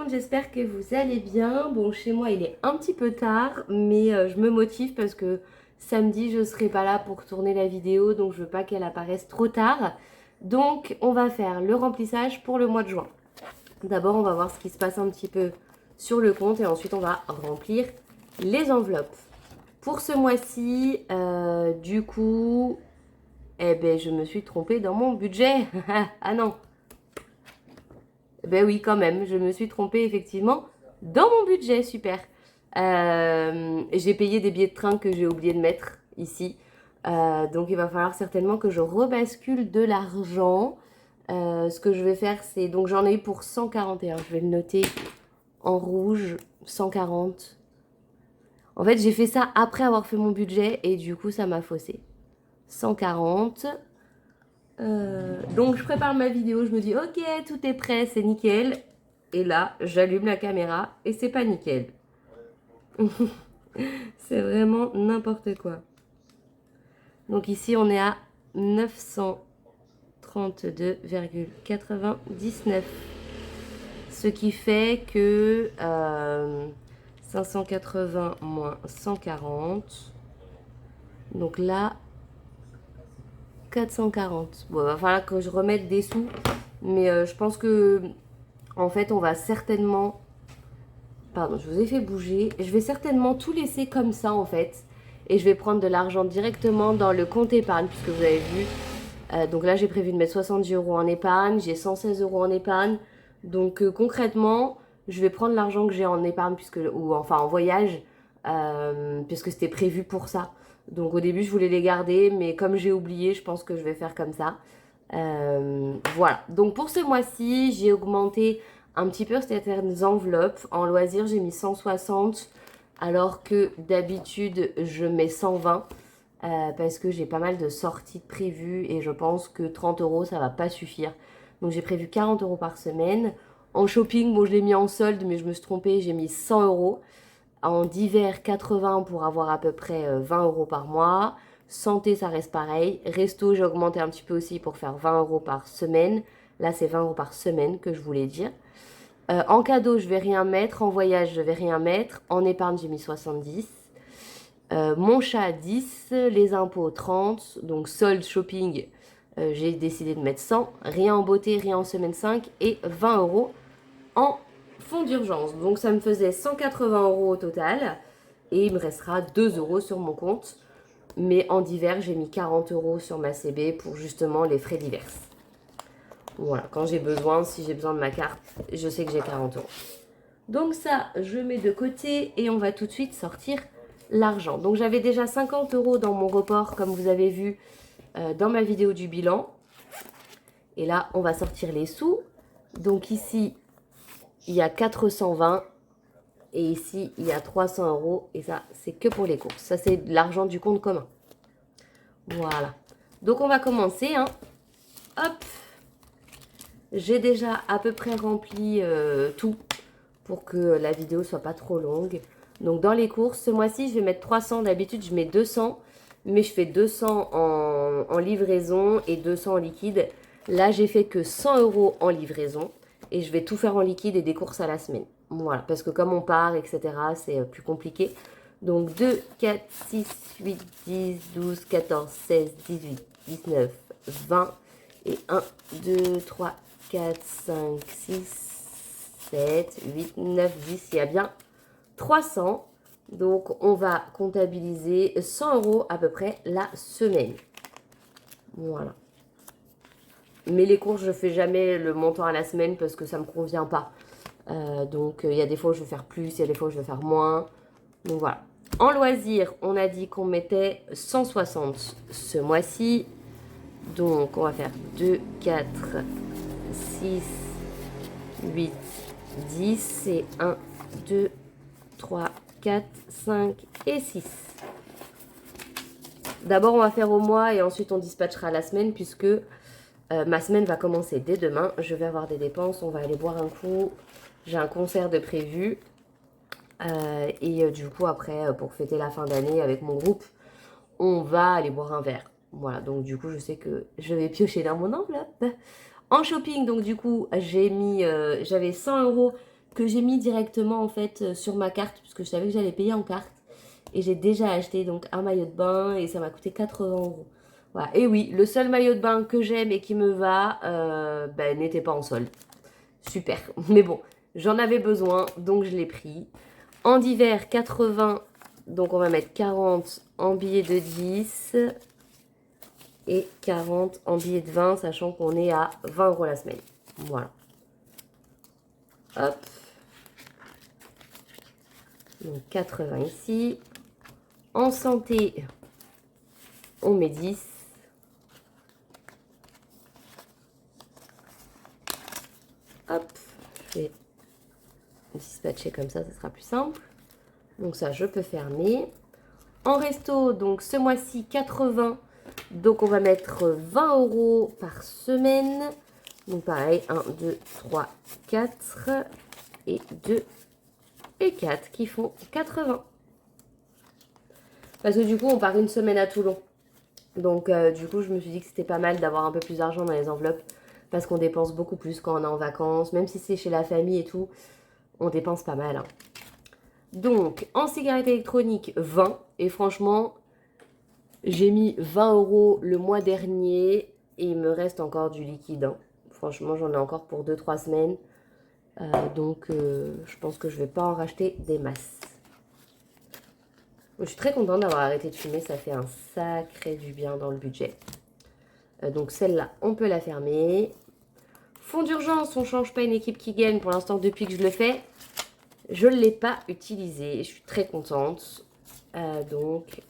monde, j'espère que vous allez bien. Bon, chez moi, il est un petit peu tard, mais je me motive parce que samedi, je serai pas là pour tourner la vidéo, donc je veux pas qu'elle apparaisse trop tard. Donc, on va faire le remplissage pour le mois de juin. D'abord, on va voir ce qui se passe un petit peu sur le compte et ensuite, on va remplir les enveloppes. Pour ce mois-ci, du coup, eh ben, je me suis trompée dans mon budget. Ah non! Ben oui, quand même, je me suis trompée effectivement dans mon budget, super. J'ai payé des billets de train que j'ai oublié de mettre ici. Donc il va falloir certainement que je rebascule de l'argent. Ce que je vais faire, c'est... Donc j'en ai eu pour 141, je vais le noter en rouge, 140. En fait, j'ai fait ça après avoir fait mon budget et du coup, ça m'a faussé. 140. Donc je prépare ma vidéo, je me dis ok, tout est prêt, c'est nickel. Et là, j'allume la caméra et c'est pas nickel. C'est vraiment n'importe quoi. Donc ici, on est à 932,99. Ce qui fait que 580 moins 140. Donc là, 440. Bon, il va falloir que je remette des sous. Mais je pense que, en fait, on va certainement... Pardon, je vous ai fait bouger. Je vais certainement tout laisser comme ça, en fait. Et je vais prendre de l'argent directement dans le compte épargne, puisque vous avez vu. Donc là, j'ai prévu de mettre 70 euros en épargne. J'ai 116 euros en épargne. Donc concrètement, je vais prendre l'argent que j'ai en épargne, ou enfin en voyage, puisque c'était prévu pour ça. Donc au début, je voulais les garder, mais comme j'ai oublié, je pense que je vais faire comme ça. Voilà. Donc pour ce mois-ci, j'ai augmenté un petit peu certaines enveloppes. En loisirs, j'ai mis 160, alors que d'habitude, je mets 120. Parce que j'ai pas mal de sorties prévues et je pense que 30 euros, ça va pas suffire. Donc j'ai prévu 40 euros par semaine. En shopping, bon, je l'ai mis en solde, mais je me suis trompée, j'ai mis 100 euros. En divers, 80 pour avoir à peu près 20 euros par mois. Santé, ça reste pareil. Resto, j'ai augmenté un petit peu aussi pour faire 20 euros par semaine. Là, c'est 20 euros par semaine que je voulais dire. En cadeau, je vais rien mettre. En voyage, je vais rien mettre. En épargne, j'ai mis 70. Mon chat 10, les impôts 30, donc solde shopping, j'ai décidé de mettre 100, rien en beauté, rien en semaine 5 et 20 euros en fonds d'urgence. Donc ça me faisait 180 euros au total et il me restera 2 euros sur mon compte. Mais en divers, j'ai mis 40 euros sur ma CB pour justement les frais divers. Voilà, quand j'ai besoin, si j'ai besoin de ma carte, je sais que j'ai 40 euros. Donc ça, je mets de côté et on va tout de suite sortir l'argent. Donc j'avais déjà 50 euros dans mon report, comme vous avez vu dans ma vidéo du bilan. Et là, on va sortir les sous. Donc ici, il y a 420. Et ici, il y a 300 euros. Et ça, c'est que pour les courses. Ça, c'est de l'argent du compte commun. Voilà. Donc on va commencer. Hein. Hop. J'ai déjà à peu près rempli tout pour que la vidéo soit pas trop longue. Donc dans les courses, ce mois-ci, je vais mettre 300. D'habitude, je mets 200. Mais je fais 200 en livraison et 200 en liquide. Là, j'ai fait que 100 euros en livraison. Et je vais tout faire en liquide et des courses à la semaine. Voilà, parce que comme on part, etc., c'est plus compliqué. Donc 2, 4, 6, 8, 10, 12, 14, 16, 18, 19, 20. Et 1, 2, 3, 4, 5, 6, 7, 8, 9, 10. Il y a bien 300. Donc, on va comptabiliser 100 euros à peu près la semaine. Voilà. Mais les courses, je ne fais jamais le montant à la semaine parce que ça ne me convient pas. Donc, il y a des fois où je vais faire plus, il y a des fois où je vais faire moins. Donc, voilà. En loisirs, on a dit qu'on mettait 160 ce mois-ci. Donc, on va faire 2, 4, 6, 8, 10 et 1, 2, 3, 4, 5 et 6. D'abord, on va faire au mois et ensuite on dispatchera la semaine puisque ma semaine va commencer dès demain. Je vais avoir des dépenses, on va aller boire un coup. J'ai un concert de prévu. Du coup, après, pour fêter la fin d'année avec mon groupe, on va aller boire un verre. Voilà, donc du coup, je sais que je vais piocher dans mon enveloppe. En shopping, donc du coup, j'avais 100 euros que j'ai mis directement en fait sur ma carte, puisque je savais que j'allais payer en carte. Et j'ai déjà acheté donc un maillot de bain et ça m'a coûté 80 €. Voilà. Et oui, le seul maillot de bain que j'aime et qui me va ben, n'était pas en solde. Super. Mais bon, j'en avais besoin, donc je l'ai pris. En d'hiver, 80, donc on va mettre 40 en billets de 10 et 40 en billets de 20, sachant qu'on est à 20 € la semaine. Voilà. Hop. Donc 80 ici. En santé, on met 10. Hop, je vais dispatcher comme ça sera plus simple. Donc ça, je peux fermer. En resto, donc ce mois-ci, 80. Donc on va mettre 20 € par semaine. Donc pareil, 1, 2, 3, 4 et 2 et 4 qui font 80. Parce que du coup, on part une semaine à Toulon. Donc du coup, je me suis dit que c'était pas mal d'avoir un peu plus d'argent dans les enveloppes. Parce qu'on dépense beaucoup plus quand on est en vacances. Même si c'est chez la famille et tout, on dépense pas mal. Hein. Donc, en cigarette électronique, 20. Et franchement, j'ai mis 20 € le mois dernier. Et il me reste encore du liquide. Hein. Franchement, j'en ai encore pour 2-3 semaines. Donc, je pense que je vais pas en racheter des masses. Je suis très contente d'avoir arrêté de fumer. Ça fait un sacré du bien dans le budget. Donc, celle-là, on peut la fermer. Fonds d'urgence, on ne change pas une équipe qui gagne. Pour l'instant, depuis que je le fais, je ne l'ai pas utilisé. Je suis très contente. Donc,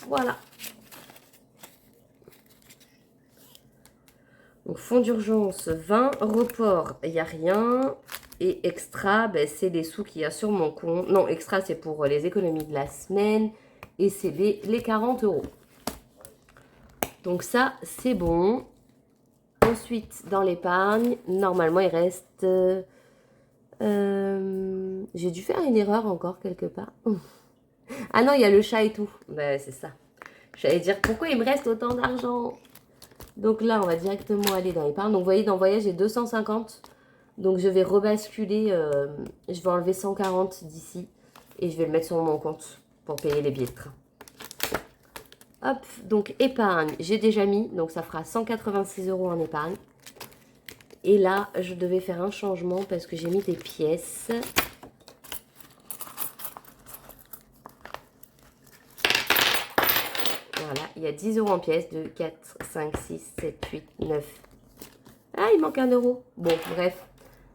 voilà. Donc, fonds d'urgence, 20. Report, il n'y a rien. Et extra, ben, c'est les sous qu'il y a sur mon compte. Non, extra, c'est pour les économies de la semaine. Et c'est les 40 €. Donc ça, c'est bon. Ensuite, dans l'épargne, normalement, il reste... j'ai dû faire une erreur encore quelque part. Ah non, il y a le chat et tout. Ben, c'est ça. J'allais dire, pourquoi il me reste autant d'argent? Donc là, on va directement aller dans l'épargne. Donc, vous voyez, dans voyage, j'ai 250. Donc, je vais rebasculer. Je vais enlever 140 d'ici. Et je vais le mettre sur mon compte pour payer les billets de train. Hop, donc épargne, j'ai déjà mis. Donc, ça fera 186 € en épargne. Et là, je devais faire un changement parce que j'ai mis des pièces. Voilà, il y a 10 € en pièces. 2, 4, 5, 6, 7, 8, 9. Ah, il manque 1 €. Bon, bref.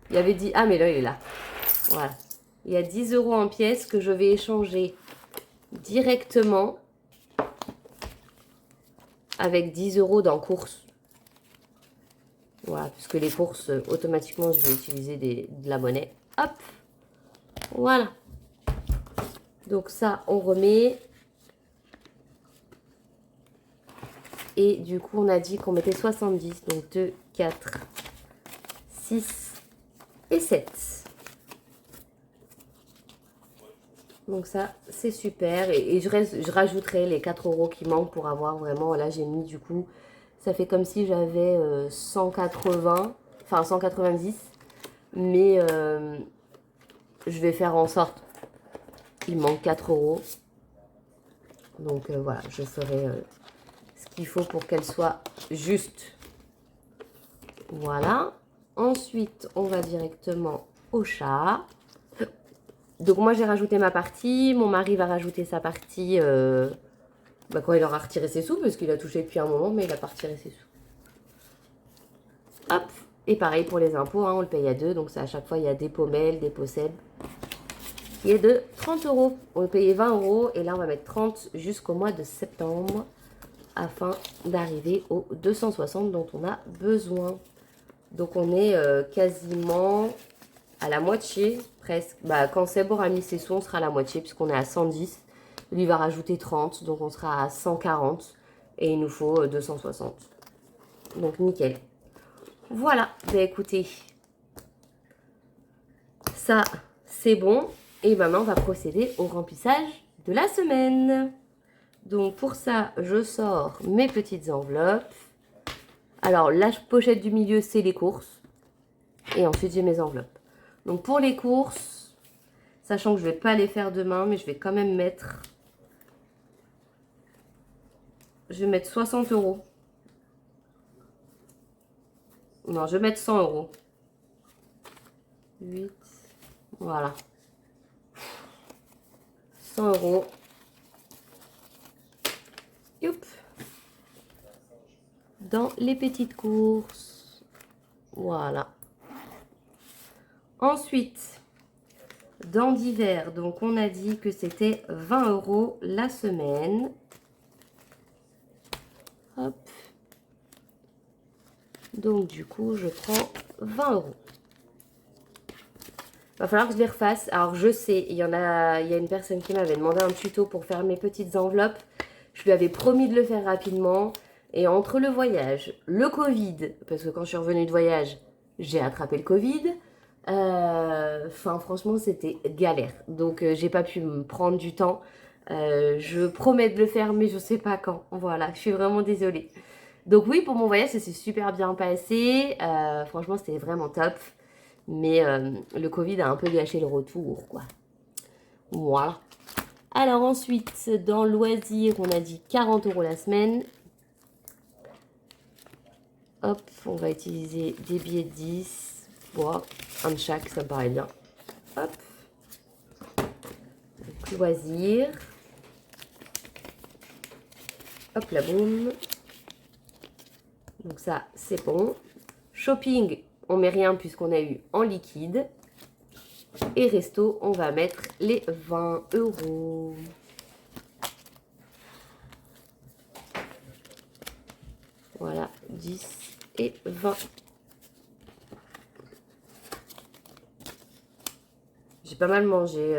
Il y avait dit... Ah, mais là, il est là. Voilà. Il y a 10 € en pièces que je vais échanger directement avec 10 € dans courses. Voilà, puisque les courses, automatiquement, je vais utiliser de la monnaie. Hop. Voilà. Donc ça, on remet. Et du coup, on a dit qu'on mettait 70. Donc 2, 4, 6 et 7. Donc ça, c'est super. Et je rajouterai les 4 € qui manquent pour avoir vraiment... Là, j'ai mis du coup... Ça fait comme si j'avais 180, enfin 190. Mais je vais faire en sorte qu'il manque 4 €. Donc voilà, je ferai ce qu'il faut pour qu'elle soit juste. Voilà. Ensuite, on va directement au chat. Donc moi, j'ai rajouté ma partie. Mon mari va rajouter sa partie quand il aura retiré ses sous. Parce qu'il a touché depuis un moment, mais il n'a pas retiré ses sous. Hop. Et pareil pour les impôts, hein, on le paye à 2. Donc ça, à chaque fois, il y a des pommelles, des possèdes. Qui est de 30 €. On le payait 20 €. Et là, on va mettre 30 jusqu'au mois de septembre. Afin d'arriver aux 260 dont on a besoin. Donc on est quasiment à la moitié, presque. Bah, quand Seb aura mis ses sous, on sera à la moitié puisqu'on est à 110. Lui va rajouter 30, donc on sera à 140. Et il nous faut 260. Donc nickel. Voilà, bah écoutez. Ça, c'est bon. Et maintenant, on va procéder au remplissage de la semaine. Donc pour ça, je sors mes petites enveloppes. Alors la pochette du milieu, c'est les courses. Et ensuite, j'ai mes enveloppes. Donc pour les courses, sachant que je ne vais pas les faire demain, mais je vais quand même mettre... Je vais mettre 60 €. Non, je vais mettre 100 €. 8. Voilà. 100 €. Youp. Dans les petites courses. Voilà. Ensuite, dans divers, donc on a dit que c'était 20 € la semaine. Hop. Donc du coup, je prends 20 €. Va falloir que je les refasse. Alors je sais, il y a une personne qui m'avait demandé un tuto pour faire mes petites enveloppes. Je lui avais promis de le faire rapidement. Et entre le voyage, le Covid, parce que quand je suis revenue de voyage, j'ai attrapé le Covid. Enfin, franchement, c'était galère. Donc, j'ai pas pu me prendre du temps. Je promets de le faire, mais je sais pas quand. Voilà, je suis vraiment désolée. Donc oui, pour mon voyage, ça s'est super bien passé. Franchement, c'était vraiment top. Mais le Covid a un peu gâché le retour, quoi. Voilà. Alors ensuite, dans loisirs, on a dit 40 € la semaine. Hop, on va utiliser des billets de 10. Bon, un de chaque, ça me paraît bien. Hop. Donc, loisirs. Hop, la boum. Donc ça, c'est bon. Shopping, on met rien puisqu'on a eu en liquide. Et resto, on va mettre les 20 €. Voilà, 10 et 20. J'ai pas mal mangé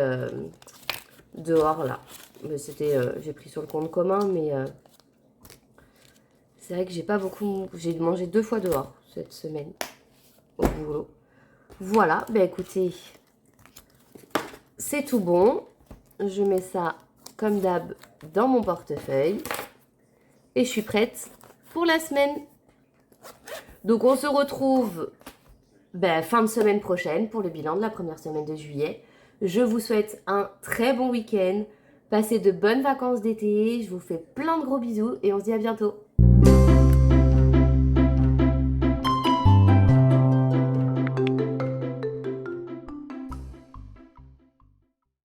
dehors là. J'ai pris sur le compte commun, mais c'est vrai que j'ai pas beaucoup. J'ai mangé 2 fois dehors cette semaine au boulot. Voilà, ben écoutez, c'est tout bon. Je mets ça comme d'hab dans mon portefeuille et je suis prête pour la semaine. Donc on se retrouve fin de semaine prochaine pour le bilan de la première semaine de juillet. Je vous souhaite un très bon week-end. Passez de bonnes vacances d'été. Je vous fais plein de gros bisous et on se dit à bientôt.